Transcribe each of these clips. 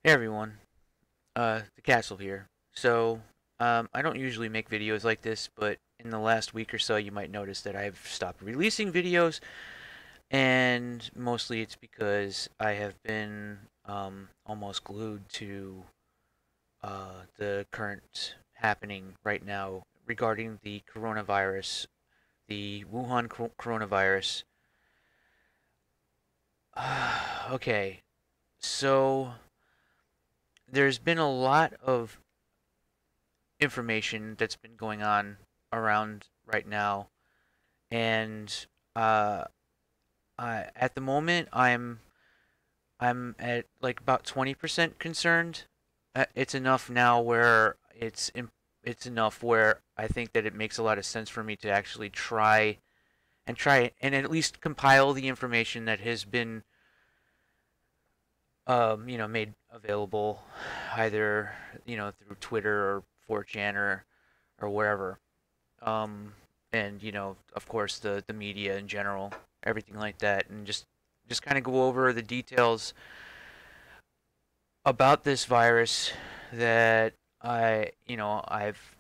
Hey everyone, the Castle here. I don't usually make videos like this, but in the last week or so, you might notice that I've stopped releasing videos, and mostly it's because I have been almost glued to the current happening right now regarding the coronavirus, the Wuhan coronavirus. Okay, so there's been a lot of information that's been going on around right now, and uh, at the moment I'm at like about 20% concerned. It's enough now where it's enough where I think that it makes a lot of sense for me to actually try and at least compile the information that has been made available either through Twitter or 4chan or wherever. um, and of course, the media in general, everything like that, and just kind of go over the details about this virus that I've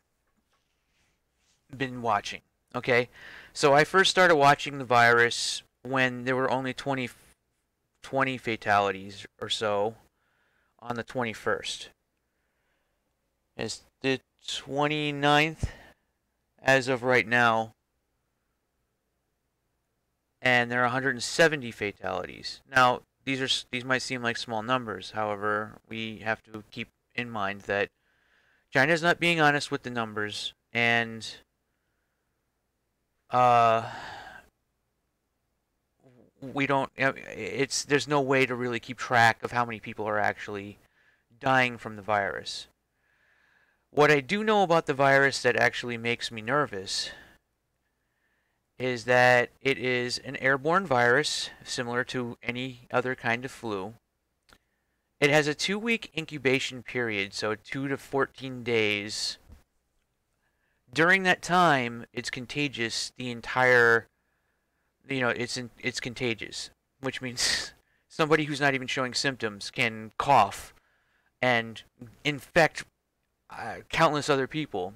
been watching. Okay, so I first started watching the virus when there were only 20 fatalities or so on the 21st. It's the 29th as of right now, and there are 170 fatalities. Now, these might seem like small numbers. However, we have to keep in mind that China's not being honest with the numbers, and uh, we don't. It's there's no way to really keep track of how many people are actually dying from the virus. What I do know about the virus that actually makes me nervous is that it is an airborne virus similar to any other kind of flu. It has a 2 week incubation period, so 2 to 14 days. During that time, it's contagious the entire, it's contagious, which means somebody who's not even showing symptoms can cough and infect countless other people.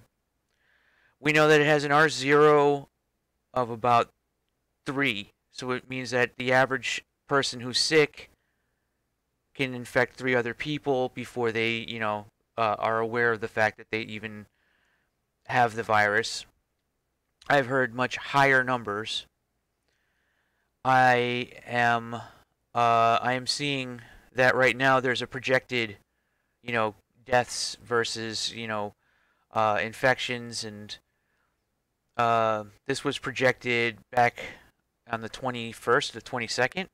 We know that it has an R0 of about 3, so it means that the average person who's sick can infect 3 other people before they, are aware of the fact that they even have the virus. I've heard much higher numbers. I am, I am seeing that right now. There's a projected, you know, deaths versus, infections, and this was projected back on the 21st, the 22nd,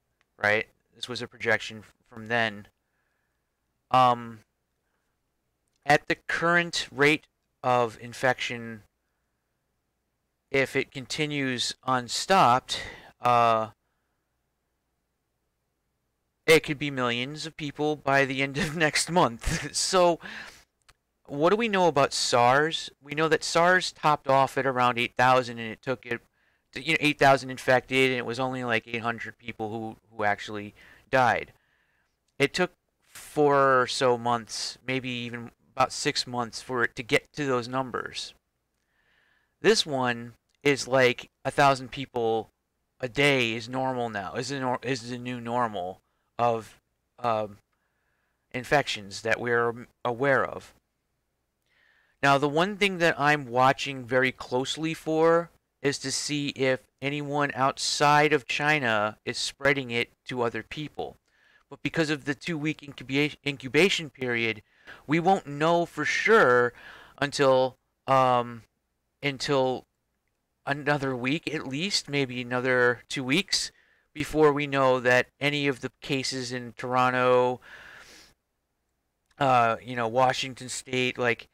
right? This was a projection from then. Um, at the current rate of infection, if it continues unstopped, it could be millions of people by the end of next month. So, what do we know about SARS? We know that SARS topped off at around 8,000, and it took it, 8,000 infected, and it was only like 800 people who actually died. It took 4 or so months, maybe even about 6 months, for it to get to those numbers. This one is like 1,000 people a day is normal now. Is the new normal of um, infections that we're aware of. Now, the one thing that I'm watching very closely for is to see if anyone outside of China is spreading it to other people. But because of the 2 week incubation period, we won't know for sure until um, until another week at least, maybe another 2 weeks, before we know that any of the cases in Toronto, Washington State, like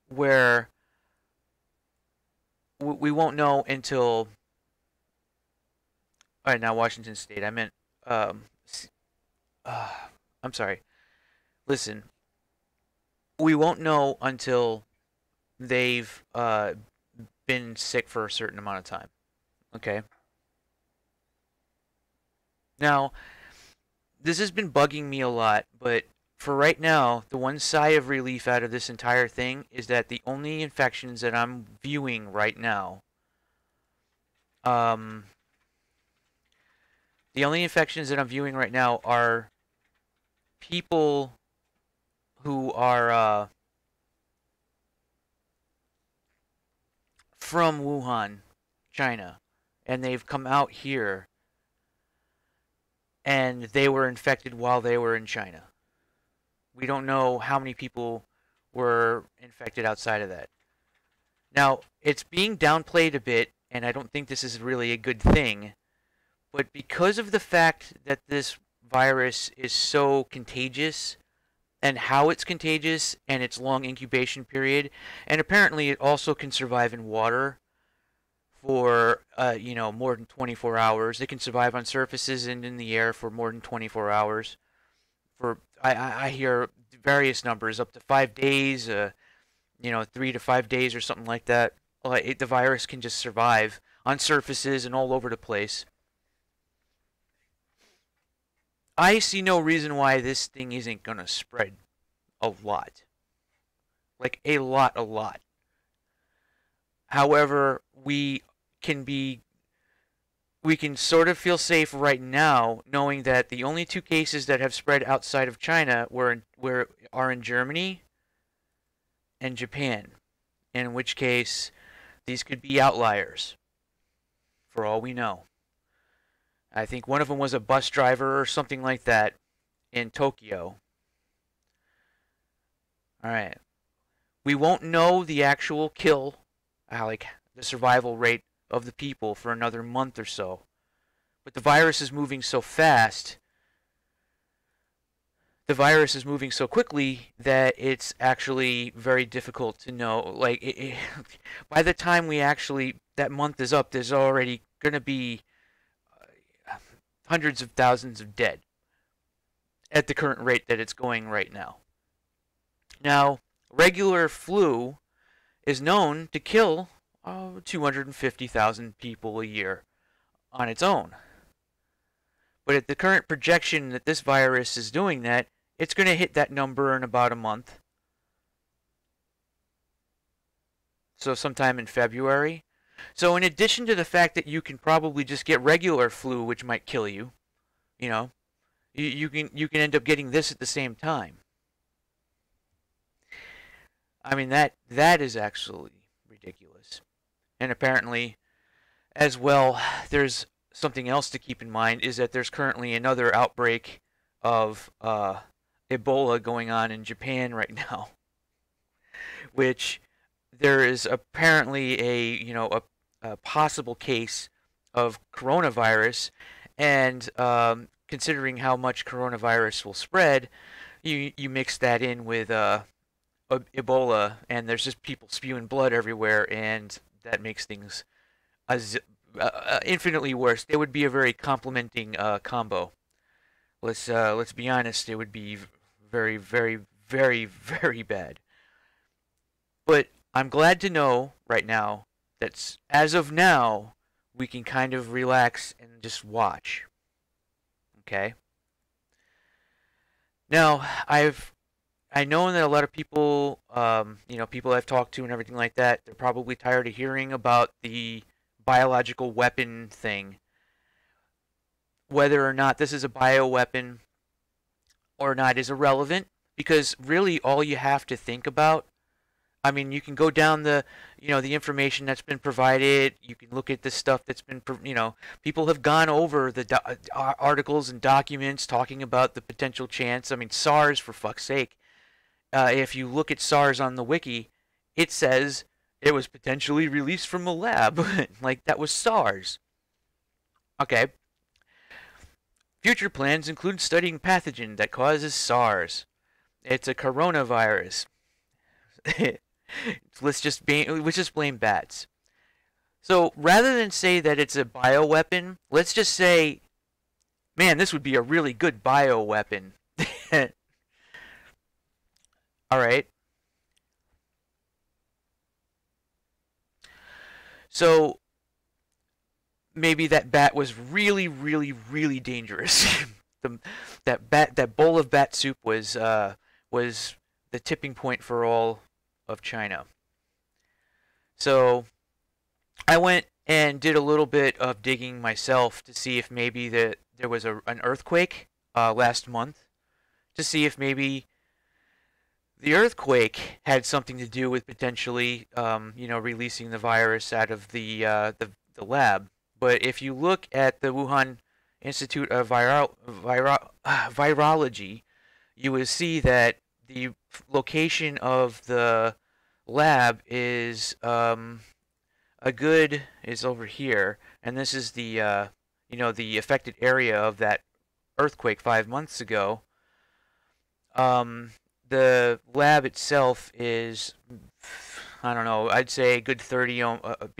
where we won't know until. All right, now Washington State. I meant. Um, uh, I'm sorry. Listen, we won't know until they've been sick for a certain amount of time. Okay. Now, this has been bugging me a lot, but for right now, the one sigh of relief out of this entire thing is that the only infections that I'm viewing right now, um, the only infections that I'm viewing right now are people who are from Wuhan, China, and they've come out here and they were infected while they were in China. We don't know how many people were infected outside of that. Now, it's being downplayed a bit, and I don't think this is really a good thing, but because of the fact that this virus is so contagious and how it's contagious and its long incubation period, and apparently it also can survive in water for more than 24 hours. It can survive on surfaces and in the air for more than 24 hours. For I hear various numbers up to 5 days, 3 to 5 days or something like that. The virus can just survive on surfaces and all over the place. I see no reason why this thing isn't gonna spread a lot. Like a lot, a lot. However, we can sort of feel safe right now knowing that the only two cases that have spread outside of China are in Germany and Japan, in which case these could be outliers for all we know. I think one of them was a bus driver or something like that in Tokyo. All right. We won't know the actual kill, like the survival rate of the people for another month or so. But the virus is moving so fast, the virus is moving so quickly that it's actually very difficult to know. Like, by the time that month is up, there's already going to be hundreds of thousands of dead at the current rate that it's going right now. Now, regular flu is known to kill 250,000 people a year on its own. But at the current projection that this virus is doing that, it's going to hit that number in about a month. So sometime in February. So in addition to the fact that you can probably just get regular flu, which might kill you, you can end up getting this at the same time. I mean, that is actually ridiculous. And apparently, as well, there's something else to keep in mind is that there's currently another outbreak of Ebola going on in Japan right now, which there is apparently a possible case of coronavirus, and considering how much coronavirus will spread, you mix that in with Ebola, and there's just people spewing blood everywhere, and that makes things infinitely worse. They would be a very complementing combo. Let's be honest. It would be very, very, very, very bad. But I'm glad to know right now that as of now we can kind of relax and just watch. Okay. Now I know that a lot of people, people I've talked to and everything like that, they're probably tired of hearing about the biological weapon thing. Whether or not this is a bioweapon or not is irrelevant, because really all you have to think about, I mean, you can go down the information that's been provided. You can look at the stuff that's been, people have gone over the articles and documents talking about the potential chance. I mean, SARS, for fuck's sake. If you look at SARS on the wiki, it says it was potentially released from a lab. Like, that was SARS. Okay. Future plans include studying pathogen that causes SARS. It's a coronavirus. Let's just blame bats. So rather than say that it's a bioweapon, let's just say, man, this would be a really good bioweapon. All right. So maybe that bat was really, really, really dangerous. that bowl of bat soup was the tipping point for all of China. So I went and did a little bit of digging myself to see if maybe there was an earthquake last month, to see if maybe the earthquake had something to do with potentially, releasing the virus out of the lab. But if you look at the Wuhan Institute of Virology, you will see that the location of the lab is is over here, and this is the affected area of that earthquake 5 months ago. The lab itself is, I don't know, I'd say a good 30,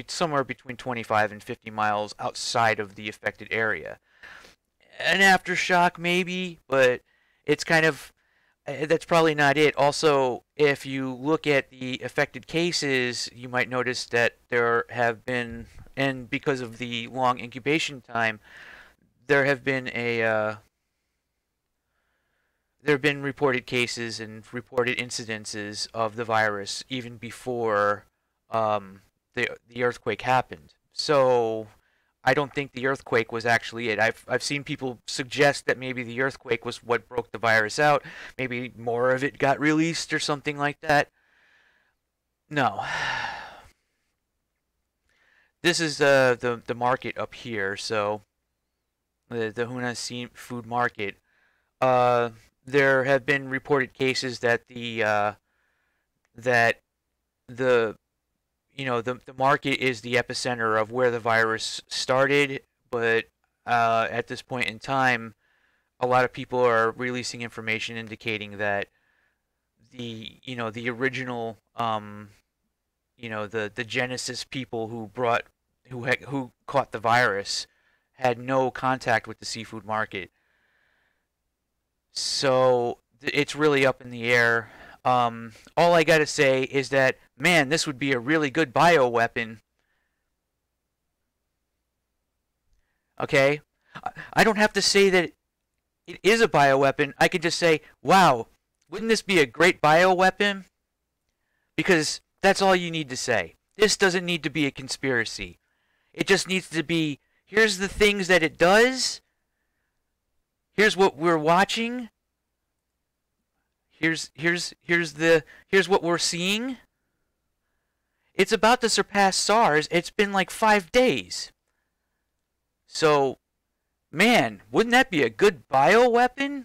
somewhere between 25 and 50 miles outside of the affected area. An aftershock maybe, but it's kind of, that's probably not it. Also, if you look at the affected cases, you might notice that there have been, and because of the long incubation time, there have been reported cases and reported incidences of the virus even before the earthquake happened. So I don't think the earthquake was actually it. I've seen people suggest that maybe the earthquake was what broke the virus out. Maybe more of it got released or something like that. No. This is the market up here. So the Hunan Seafood Market. There have been reported cases that the market is the epicenter of where the virus started, but at this point in time, a lot of people are releasing information indicating that the original the Genesis people who caught the virus had no contact with the seafood market. So it's really up in the air. All I gotta say is that, man, this would be a really good bioweapon. Okay? I don't have to say that it is a bioweapon. I could just say, wow, wouldn't this be a great bioweapon? Because that's all you need to say. This doesn't need to be a conspiracy. It just needs to be, here's the things that it does. Here's what we're watching. Here's what we're seeing. It's about to surpass SARS. It's been like 5 days. So, man, wouldn't that be a good bioweapon?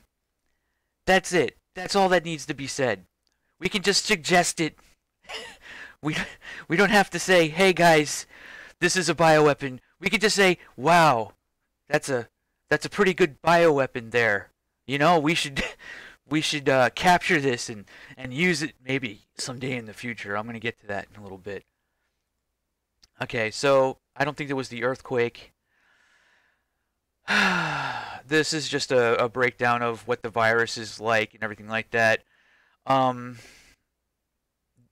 That's it. That's all that needs to be said. We can just suggest it. We don't have to say, hey guys, this is a bioweapon. We could just say, wow, that's a pretty good bioweapon there. You know, we should capture this and use it maybe someday in the future. I'm going to get to that in a little bit. Okay, so I don't think there was the earthquake. This is just a breakdown of what the virus is like and everything like that.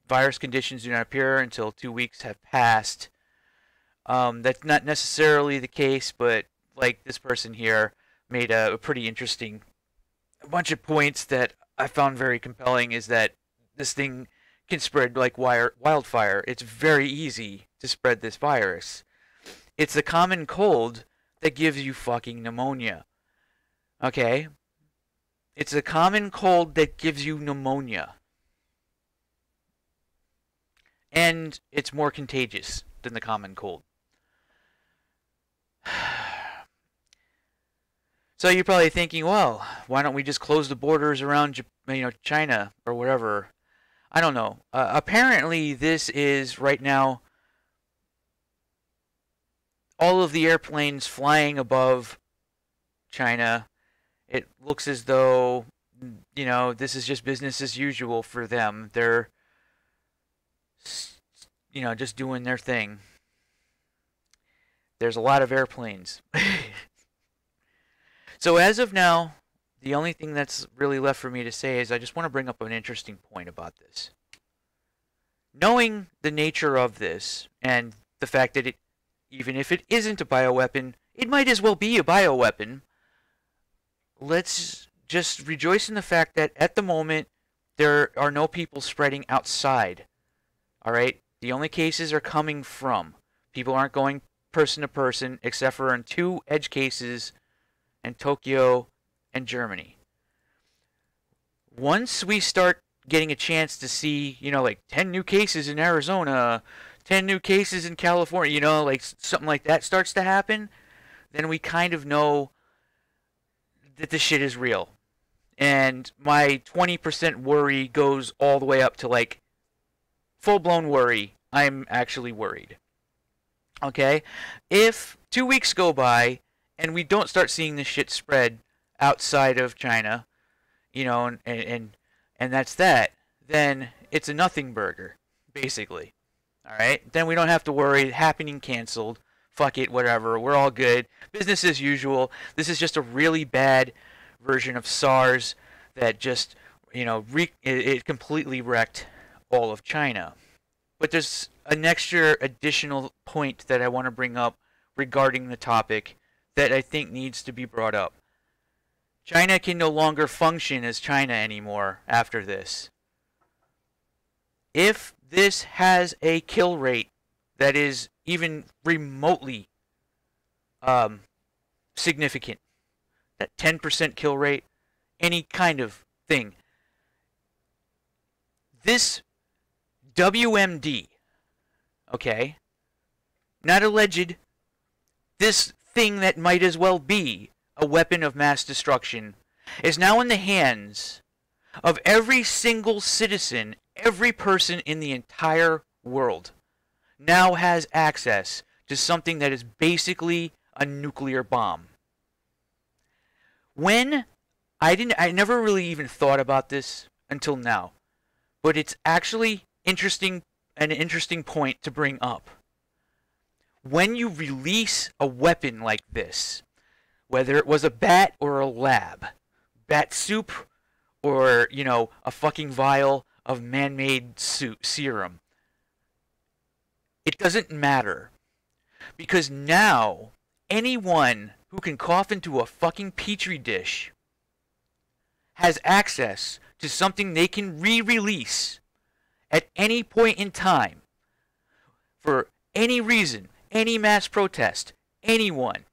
Virus conditions do not appear until 2 weeks have passed. That's not necessarily the case, but like this person here made a pretty interesting bunch of points that I found very compelling, is that this thing can spread like wildfire. It's very easy to spread this virus. It's a common cold that gives you fucking pneumonia. Okay? It's a common cold that gives you pneumonia. And it's more contagious than the common cold. So you're probably thinking, well, why don't we just close the borders around, China or whatever? I don't know. Apparently, this is right now all of the airplanes flying above China. It looks as though, this is just business as usual for them. They're, just doing their thing. There's a lot of airplanes. So as of now, the only thing that's really left for me to say is I just want to bring up an interesting point about this. Knowing the nature of this and the fact that even if it isn't a bioweapon, it might as well be a bioweapon. let's just rejoice in the fact that at the moment there are no people spreading outside. All right? The only cases are coming from. People aren't going person to person except for in 2 edge cases in Tokyo and Germany. Once we start getting a chance to see, like 10 new cases in Arizona, 10 new cases in California, like something like that starts to happen, then we kind of know that this shit is real. And my 20% worry goes all the way up to like full-blown worry. I'm actually worried. Okay? If 2 weeks go by and we don't start seeing this shit spread outside of China, and that's that, then it's a nothing burger, basically. All right? Then we don't have to worry. Happening canceled. Fuck it, whatever. We're all good. Business as usual. This is just a really bad version of SARS that just, it completely wrecked all of China. But there's an extra additional point that I want to bring up regarding the topic that I think needs to be brought up. China can no longer function as China anymore after this. If this has a kill rate that is even remotely significant, that 10% kill rate, any kind of thing, this WMD, okay, not alleged, this thing that might as well be a weapon of mass destruction, is now in the hands of every single citizen, every person in the entire world now has access to something that is basically a nuclear bomb. I never really even thought about this until now, but it's actually an interesting point to bring up. When you release a weapon like this, whether it was a bat or a lab, bat soup or, a fucking vial of man-made serum, it doesn't matter. Because now, anyone who can cough into a fucking petri dish has access to something they can re-release at any point in time for any reason, any mass protest, anyone.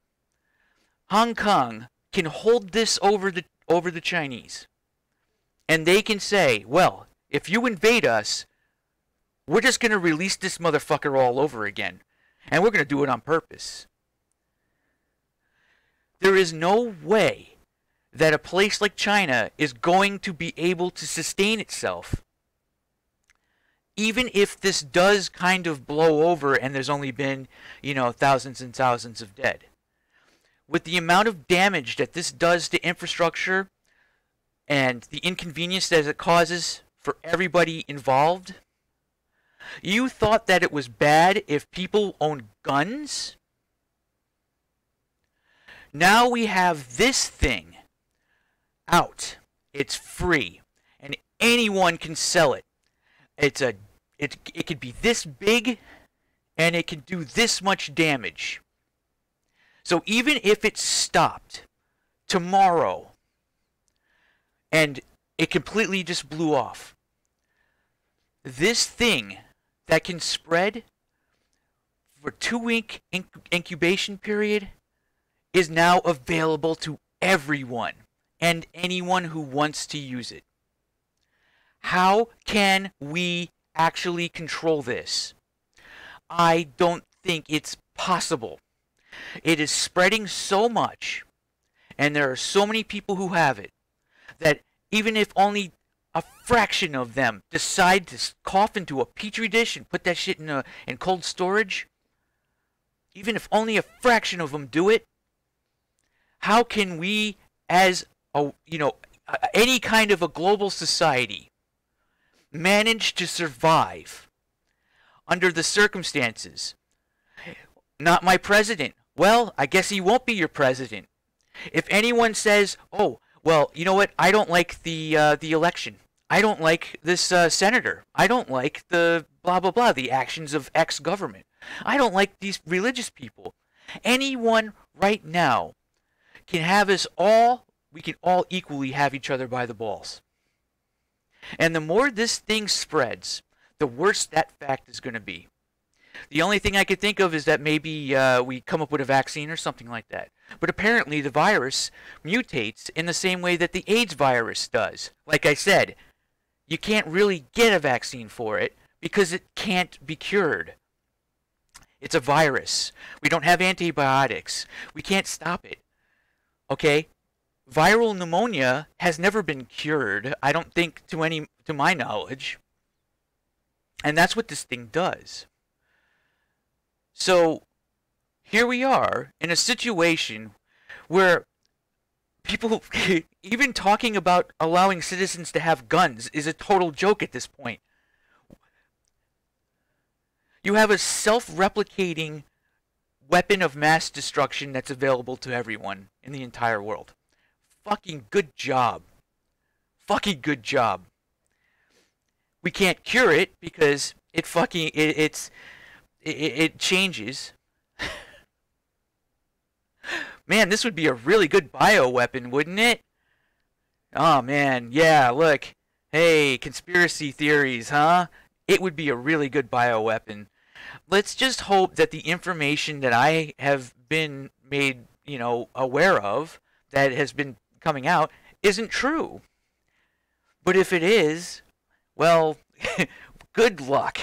Hong Kong can hold this over the Chinese. And they can say, well, if you invade us, we're just going to release this motherfucker all over again. And we're going to do it on purpose. There is no way that a place like China is going to be able to sustain itself. Even if this does kind of blow over and there's only been, thousands and thousands of dead. With the amount of damage that this does to infrastructure and the inconvenience that it causes for everybody involved, you thought that it was bad if people owned guns? Now we have this thing out. It's free. And anyone can sell it. It could be this big and it can do this much damage. So even if it stopped tomorrow and it completely just blew off, this thing that can spread for a 2-week incubation period is now available to everyone and anyone who wants to use it. How can we actually control this? I don't think it's possible. It is spreading so much, and there are so many people who have it, that even if only a fraction of them decide to cough into a petri dish and put that shit in cold storage, even if only a fraction of them do it, how can we, as any kind of a global society, manage to survive under the circumstances? Not my president. Well, I guess he won't be your president. If anyone says, oh, well, you know what? I don't like the election. I don't like this senator. I don't like the blah, blah, blah, the actions of X government. I don't like these religious people. Anyone right now can have us all we can all equally have each other by the balls. And the more this thing spreads, the worse that fact is going to be. The only thing I could think of is that maybe we come up with a vaccine or something like that. But apparently the virus mutates in the same way that the AIDS virus does. Like I said, you can't really get a vaccine for it because it can't be cured. It's a virus. We don't have antibiotics. We can't stop it. Okay? Viral pneumonia has never been cured, I don't think, to my knowledge. And that's what this thing does. So here we are in a situation where people, even talking about allowing citizens to have guns is a total joke at this point. You have a self-replicating weapon of mass destruction that's available to everyone in the entire world. Fucking good job. Fucking good job. We can't cure it because it changes. Man, this would be a really good bioweapon, wouldn't it? Oh man, yeah, look. Hey, conspiracy theories, huh? It would be a really good bioweapon. Let's just hope that the information that I have been made, aware of, that has been coming out, isn't true. But if it is, well, good luck.